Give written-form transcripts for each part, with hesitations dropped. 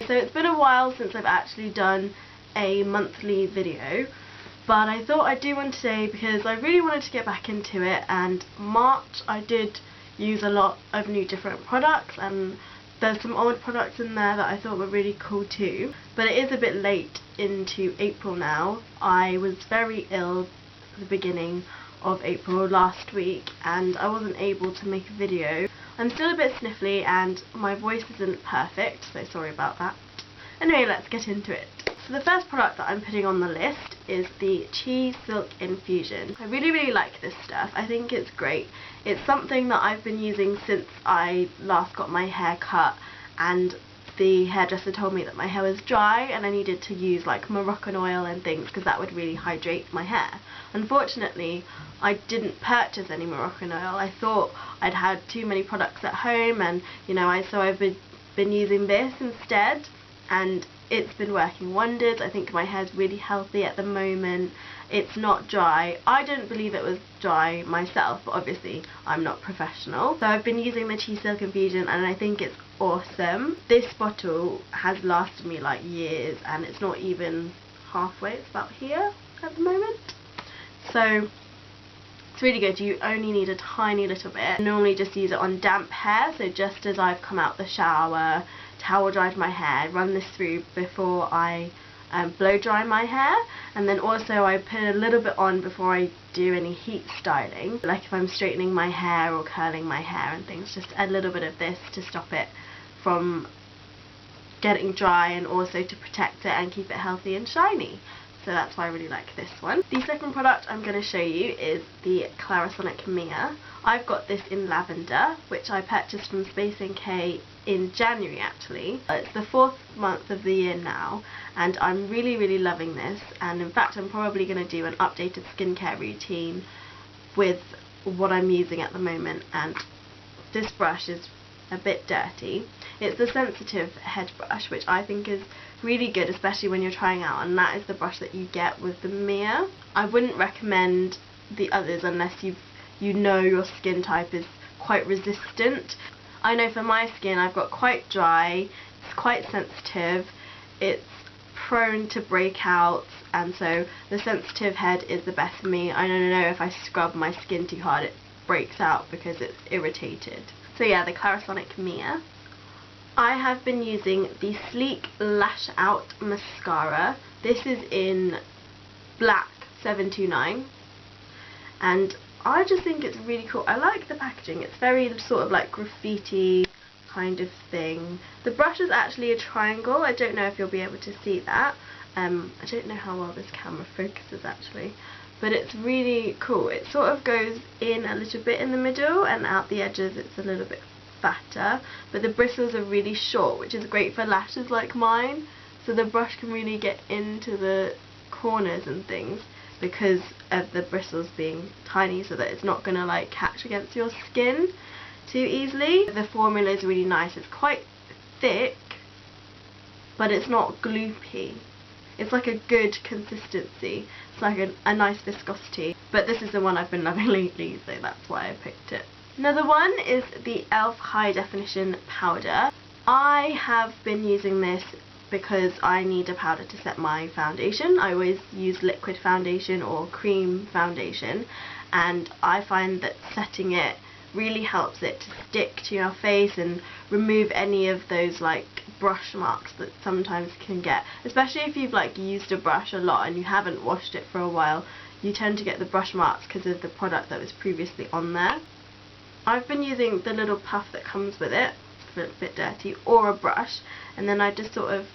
So it's been a while since I've actually done a monthly video, but I thought I'd do one today because I really wanted to get back into it. And March I did use a lot of new different products, and there's some old products in there that I thought were really cool too. But it is a bit late into April now. I was very ill at the beginning of April last week and I wasn't able to make a video. I'm still a bit sniffly and my voice isn't perfect, so sorry about that. Anyway, let's get into it. So the first product that I'm putting on the list is the Silk Infusion. I really like this stuff. I think it's great. It's something that I've been using since I last got my hair cut, and the hairdresser told me that my hair was dry and I needed to use like Moroccan oil and things because that would really hydrate my hair. Unfortunately, I didn't purchase any Moroccan oil. I thought I'd had too many products at home, and so I've been using this instead, and it's been working wonders. I think my hair's really healthy at the moment. It's not dry. I didn't believe it was dry myself, but obviously I'm not professional. So I've been using the Silk Infusion and I think it's awesome. This bottle has lasted me like years and it's not even halfway. It's about here at the moment. So it's really good. You only need a tiny little bit. I normally just use it on damp hair, so just as I've come out the shower, towel dried my hair, run this through before I blow dry my hair, and then also I put a little bit on before I do any heat styling, like if I'm straightening my hair or curling my hair and things. Just a little bit of this to stop it from getting dry and also to protect it and keep it healthy and shiny. So that's why I really like this one. The second product I'm going to show you is the Clarisonic Mia. I've got this in Lavender, which I purchased from Space NK in January actually. It's the 4th month of the year now and I'm really loving this, and in fact I'm probably going to do an updated skincare routine with what I'm using at the moment. And this brush is a bit dirty. It's the sensitive head brush, which I think is really good, especially when you're trying out, and that is the brush that you get with the Mia. I wouldn't recommend the others unless you know your skin type is quite resistant. I know for my skin I've got quite dry, it's quite sensitive, it's prone to breakouts, and so the sensitive head is the best for me. I don't know if I scrub my skin too hard it breaks out because it's irritated. So yeah, the Clarisonic Mia. I have been using the Sleek Lash Out Mascara. This is in black 729 and I just think it's really cool. I like the packaging. It's very sort of like graffiti kind of thing. The brush is actually a triangle. I don't know if you'll be able to see that. I don't know how well this camera focuses actually, but it's really cool. It sort of goes in a little bit in the middle and out the edges it's a little bit fatter, but the bristles are really short, which is great for lashes like mine, so the brush can really get into the corners and things because of the bristles being tiny, so that it's not going to like catch against your skin too easily. The formula is really nice. It's quite thick but it's not gloopy. It's like a good consistency. It's like a nice viscosity, but this is the one I've been loving lately, so that's why I picked it. Another one is the e.l.f. High Definition Powder. I have been using this because I need a powder to set my foundation. I always use liquid foundation or cream foundation, and I find that setting it really helps it to stick to your face and remove any of those like brush marks that sometimes can get, especially if you've like used a brush a lot and you haven't washed it for a while. You tend to get the brush marks because of the product that was previously on there. I've been using the little puff that comes with it, it's a bit dirty, or a brush, and then I just sort of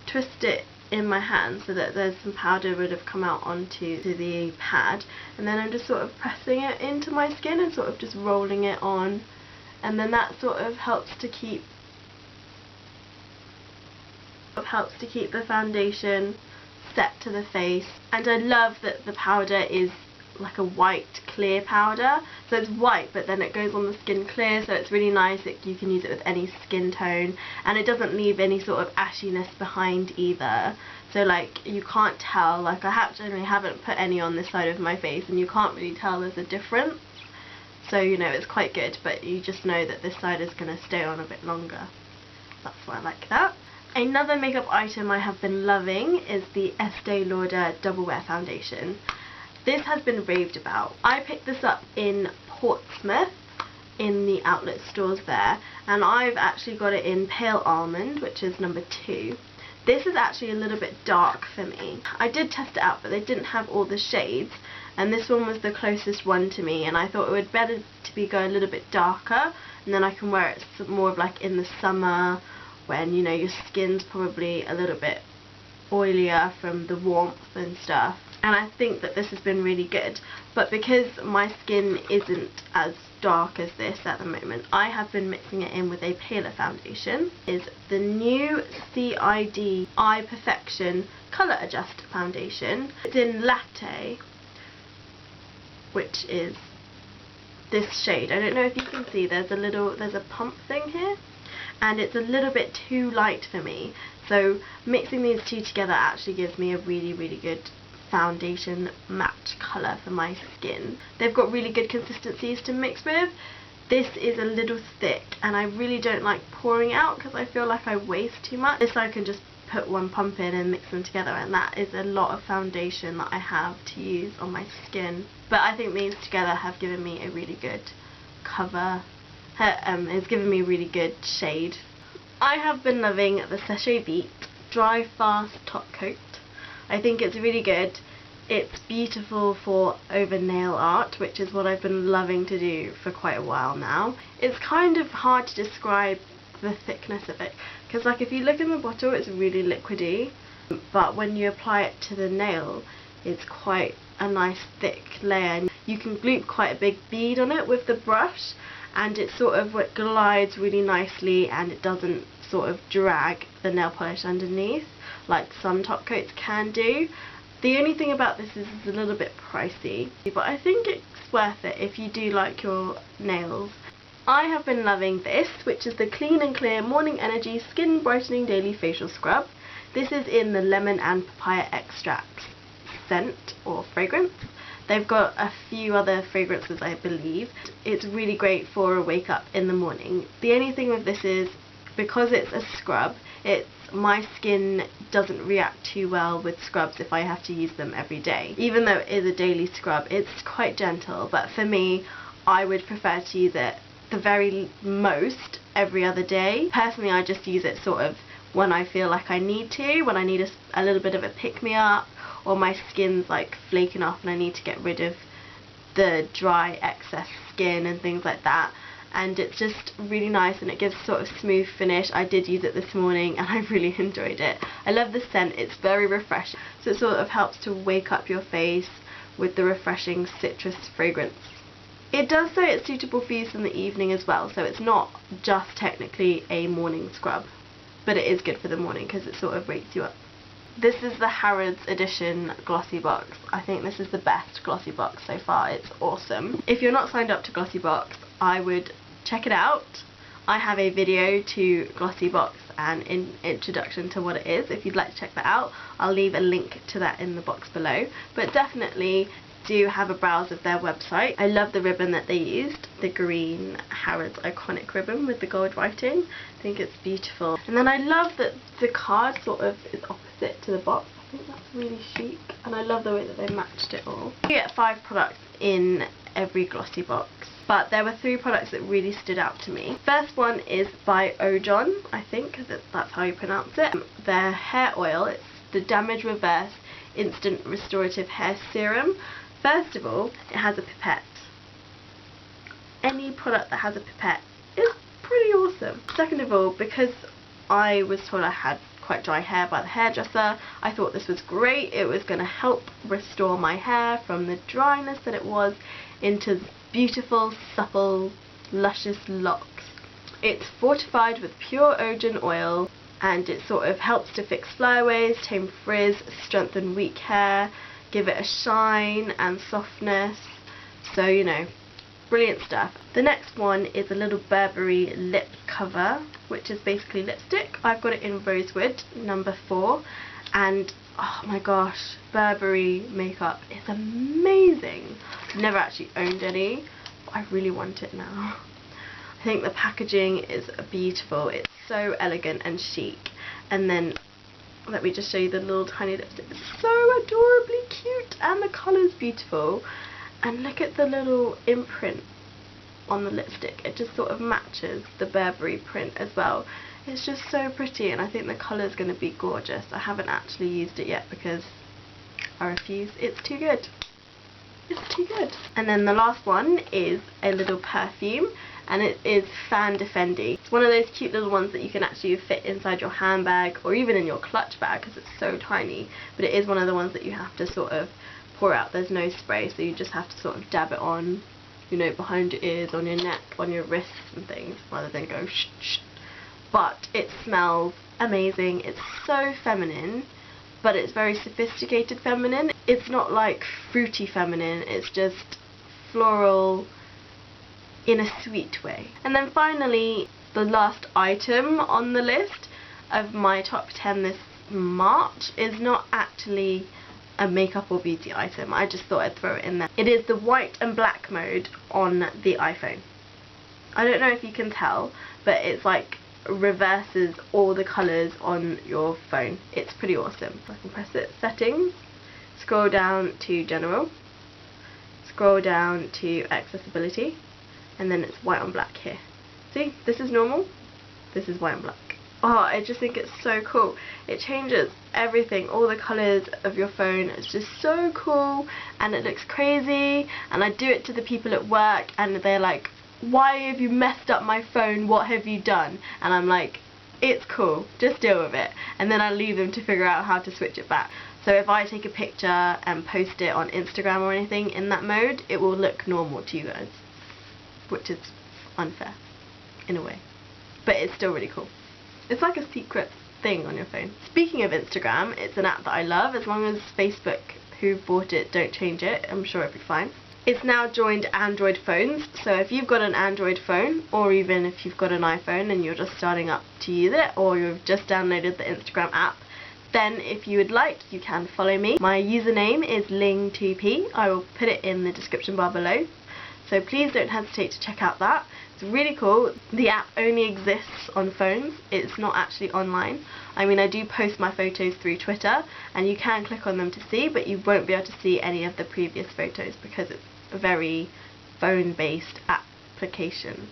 twist it in my hand so that there's some powder would have come out onto the pad, and then I'm just sort of pressing it into my skin and sort of just rolling it on, and then that sort of helps to keep the foundation set to the face. And I love that the powder is like a white clear powder, so it's white but then it goes on the skin clear, so it's really nice that you can use it with any skin tone, and it doesn't leave any sort of ashiness behind either, so like you can't tell. Like I actually haven't put any on this side of my face and you can't really tell there's a difference, so it's quite good, but you just know that this side is going to stay on a bit longer. That's why I like that. Another makeup item I have been loving is the Estee Lauder Doublewear foundation. This has been raved about. I picked this up in Portsmouth in the outlet stores there, and I've actually got it in Pale Almond, which is number 2. This is actually a little bit dark for me. I did test it out, but they didn't have all the shades, and this one was the closest one to me, and I thought it would better to be go a little bit darker, and then I can wear it more of like in the summer when, you know, your skin's probably a little bit oilier from the warmth and stuff. And I think that this has been really good, but because my skin isn't as dark as this at the moment, I have been mixing it in with a paler foundation. Is the new CID Eye Perfection Colour Adjust Foundation. It's in Latte, which is this shade. I don't know if you can see, there's a pump thing here, and it's a little bit too light for me, so mixing these two together actually gives me a really good foundation match colour for my skin. They've got really good consistencies to mix with. This is a little thick, and I really don't like pouring out because I feel like I waste too much. This I can just put one pump in and mix them together, and that is a lot of foundation that I have to use on my skin. But I think these together have given me a really good cover. It's given me a really good shade. I have been loving the Seche Vite Dry Fast Top Coat. I think it's really good. It's beautiful for over nail art, which is what I've been loving to do for quite a while now. It's kind of hard to describe the thickness of it, because like if you look in the bottle it's really liquidy, but when you apply it to the nail it's quite a nice thick layer. You can gloop quite a big bead on it with the brush, and it sort of glides really nicely, and it doesn't sort of drag the nail polish underneath like some top coats can do. The only thing about this is it's a little bit pricey, but I think it's worth it if you do like your nails. I have been loving this, which is the Clean and Clear Morning Energy Skin Brightening Daily Facial Scrub. This is in the lemon and papaya extract scent or fragrance. They've got a few other fragrances, I believe. It's really great for a wake up in the morning. The only thing with this is, because it's a scrub, my skin doesn't react too well with scrubs if I have to use them every day. Even though it is a daily scrub, it's quite gentle, but for me, I would prefer to use it the very most every other day. Personally, I just use it sort of when I feel like I need to, when I need a little bit of a pick-me-up, or my skin's like flaking off and I need to get rid of the dry excess skin and things like that. And it's just really nice, and it gives sort of smooth finish. I did use it this morning and I really enjoyed it. I love the scent, it's very refreshing, so it sort of helps to wake up your face with the refreshing citrus fragrance. It does say it's suitable for use in the evening as well, so it's not just technically a morning scrub, but it is good for the morning because it sort of wakes you up. This is the Harrods edition Glossy Box. I think this is the best Glossy Box so far. It's awesome. If you're not signed up to Glossy Box, I would check it out. I have a video to Glossy Box and an introduction to what it is. If you'd like to check that out, I'll leave a link to that in the box below. But definitely do have a browse of their website. I love the ribbon that they used, the green Harrods iconic ribbon with the gold writing. I think it's beautiful. And then I love that the card sort of is opposite to the box. I think that's really chic, and I love the way that they matched it all. You get 5 products in every Glossy Box, but there were 3 products that really stood out to me. First one is by Ojon, I think that's how you pronounce it. Their hair oil, it's the Damage Reverse Instant Restorative Hair Serum. First of all, it has a pipette. Any product that has a pipette is pretty awesome. Second of all, because I was told I had quite dry hair by the hairdresser, I thought this was great. It was going to help restore my hair from the dryness that it was into beautiful, supple, luscious locks. It's fortified with pure Ojon oil, and it sort of helps to fix flyaways, tame frizz, strengthen weak hair, give it a shine and softness. So, you know, brilliant stuff. The next one is a little Burberry lip cover, which is basically lipstick. I've got it in Rosewood, number 4, and oh my gosh, Burberry makeup is amazing. I've never actually owned any, but I really want it now. I think the packaging is beautiful. It's so elegant and chic, And then let me just show you the little tiny lipstick. It's so adorably cute and the colour's beautiful. And look at the little imprint on the lipstick. It just sort of matches the Burberry print as well. It's just so pretty, and I think the colour's going to be gorgeous. I haven't actually used it yet because I refuse. It's too good. It's too good. And then the last one is a little perfume, and it is Fan Defendi. It's one of those cute little ones that you can actually fit inside your handbag or even in your clutch bag because it's so tiny, but it is one of the ones that you have to sort of pour out. There's no spray, so you just have to sort of dab it on, you know, behind your ears, on your neck, on your wrists and things, rather than go shh shh. But it smells amazing. It's so feminine, but it's very sophisticated feminine. It's not like fruity feminine, it's just floral in a sweet way. And then finally, the last item on the list of my top 10 this March is not actually a makeup or beauty item. I just thought I'd throw it in there. It is the white and black mode on the iPhone. I don't know if you can tell, but it's like reverses all the colours on your phone. It's pretty awesome. I can press it, settings, scroll down to general, scroll down to accessibility, and then it's white on black here. See, this is normal, this is white and black. Oh, I just think it's so cool. It changes everything, all the colours of your phone. It's just so cool, and it looks crazy, and I do it to the people at work, and they're like, why have you messed up my phone, what have you done? And I'm like, it's cool, just deal with it. And then I leave them to figure out how to switch it back. So if I take a picture and post it on Instagram or anything in that mode, it will look normal to you guys, which is unfair in a way, but it's still really cool. It's like a secret thing on your phone. Speaking of Instagram, it's an app that I love. As long as Facebook, who bought it, don't change it, I'm sure it'll be fine. It's now joined Android phones, so if you've got an Android phone, or even if you've got an iPhone and you're just starting up to use it, or you've just downloaded the Instagram app, then if you would like, you can follow me. My username is Ling2p. I will put it in the description bar below, so please don't hesitate to check out that. It's really cool. The app only exists on phones. It's not actually online. I mean, I do post my photos through Twitter, and you can click on them to see, but you won't be able to see any of the previous photos because it's a very phone-based application.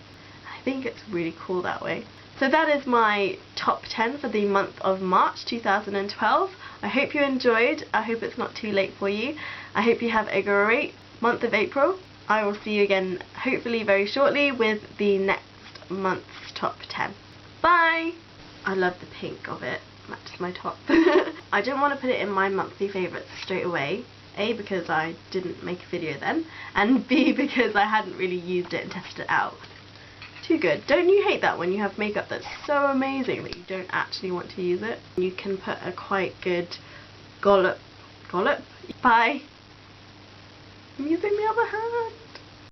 I think it's really cool that way. So that is my top 10 for the month of March 2012. I hope you enjoyed. I hope it's not too late for you. I hope you have a great month of April. I will see you again hopefully very shortly with the next month's top 10. Bye! I love the pink of it. Matches my top. I didn't want to put it in my monthly favourites straight away. A, because I didn't make a video then, and B, because I hadn't really used it and tested it out. Too good. Don't you hate that when you have makeup that's so amazing that you don't actually want to use it? You can put a quite good gollop. Bye! I'm using the other hand.